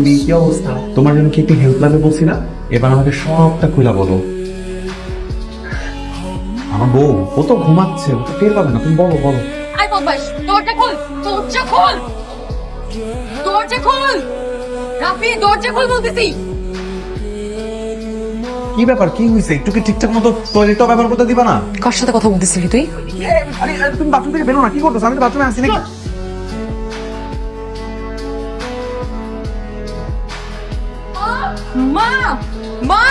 বান্ধবী, কি অবস্থা? তোমার জন্য কি একটু হেল্প লাগবে বলছি না? এবার আমাকে সবটা খুলে বলো। আমার বউ, ও তো ঘুমাচ্ছে, ও তো টের পাবে না, তুমি বলো বলো। আই বদমাইশ, দরজা খোল, দরজা খোল, দরজা খোল, রাফি দরজা খোল বলতেছি। কি ব্যাপার, কি হয়েছে? একটু কি ঠিকঠাক মতো টয়লেটটা ব্যবহার করতে দিবা না? কার সাথে কথা বলতেছিলি তুই? আরে তুমি বাথরুম থেকে বেরো না, কি করতেছো? আমি তো বাথরুমে আসি নাকি। মা, মা,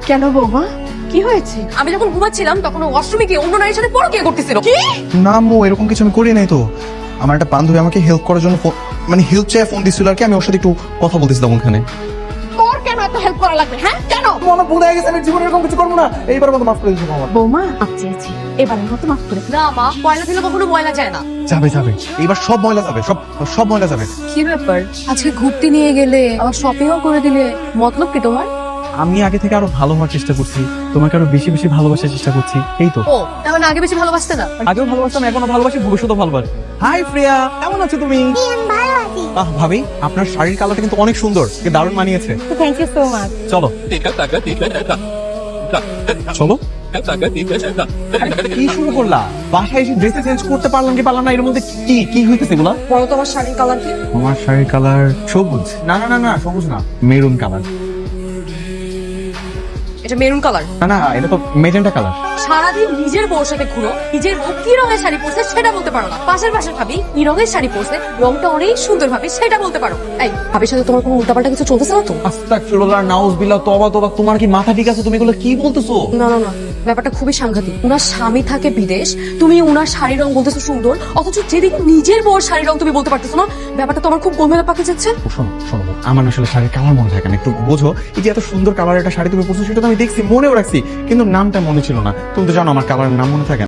কেন বৌমা, কি হয়েছে? আমি যখন ঘুমাচ্ছিলাম তখন ও ওয়াশরুমে গিয়ে অন্য নারীর সাথে পরকীয়া করতেছিল। কি? না আম্মু, এরকম কিছু আমি করি নাই তো। আমার একটা বান্ধবী আমাকে হেল্প করার জন্য মানে হেল্প চেয়ে ফোন দিচ্ছিল আর কি, আমি ওর সাথে একটু কথা বলতেছিলাম ওখানে। তোর কেন এত হেল্প করা লাগবে? হ্যাঁ কেন? আমার ভুল হয়ে গেছে, আমি জীবনে এরকম কিছু করবো না। এইবার মতো মাফ করে দিচ্ছি আমার। বৌমা মাফ চেয়েছি, এবারের মতো মাফ করে দাও। না মা, ময়লা দিলে কখনো ময়লা যায় না। যাবে যাবে, এইবার সব ময়লা যাবে, সব সব ময়লা যাবে। কি ব্যাপার, আজকে ঘুরতে নিয়ে গেলে আবার শপিংও করে দিলে, মতলব কি তোমার? আমি আগে থেকে আরো ভালো হওয়ার চেষ্টা করছি, তোমাকে আরো বেশি বেশি ভালোবাসার চেষ্টা করছি, এই তো। ও তার মানে আগে বেশি ভালোবাসতে না? আগেও ভালোবাসতাম, এখনো ভালোবাসি, ভবিষ্যতেও ভালোবাসি। হাই প্রিয়া, কেমন আছো তুমি? আহ ভাবি, আপনার শাড়ির কালারটা কিন্তু অনেক সুন্দর, দারুণ মানিয়েছে। Thank you so much. চলো চলো। কি শুরু করলা? বাসায় এসে ড্রেসে চেঞ্জ করতে পারলাম কি পারলাম না, এর মধ্যে কি কি হইতেছে এগুলা? বলো তোমার শাড়ির কালার কি? আমার শাড়ির কালার সবুজ। না না না না, সবুজ না, মেরুন কালার। এটা মেরুন কালার? না না, এটা তো মেজেন্টা কালার। সারাদিন নিজের বউর সাথে ঘুরো, নিজের বউ কি রঙের শাড়ি পরছে সেটা বলতে পারো না। পাশের ভাবি কি রঙের শাড়ি পরছে, রংটা অনেক সুন্দর ভাবি, সেটা বলতে পারো। এই ভাবির সাথে তোমার কোনো উল্টাপাল্টা কিছু চলতেছে না তো? আস্তাগফিরুল্লাহ, নাউজুবিল্লাহ, তওবা তওবা। তোমার কি মাথা ঠিক আছে? তুমি এগুলো কি বলতেছো? না না না, ব্যাপারটা খুবই সাংঘাতিক। উনার স্বামী থাকে বিদেশ, তুমি উনার শাড়ির রং বলতেছো সুন্দর, অথচ যেদিকে নিজের বউর শাড়ির রং তুমি বলতে পারতেছো না। ব্যাপারটা তো আমার খুব গোলমেলে পাকে যাচ্ছে। শোনো শোনো, আমার আসলে শাড়ির কালার মনে থাকে না, একটু বোঝো। এই যে এত সুন্দর কালার একটা শাড়ি তুমি পরছো, সেটা তো আমি দেখছি, মনেও রাখছি, কিন্তু নামটা মনে ছিল না। তুমি তো জানো আমার কালারের নাম মনে থাকে না।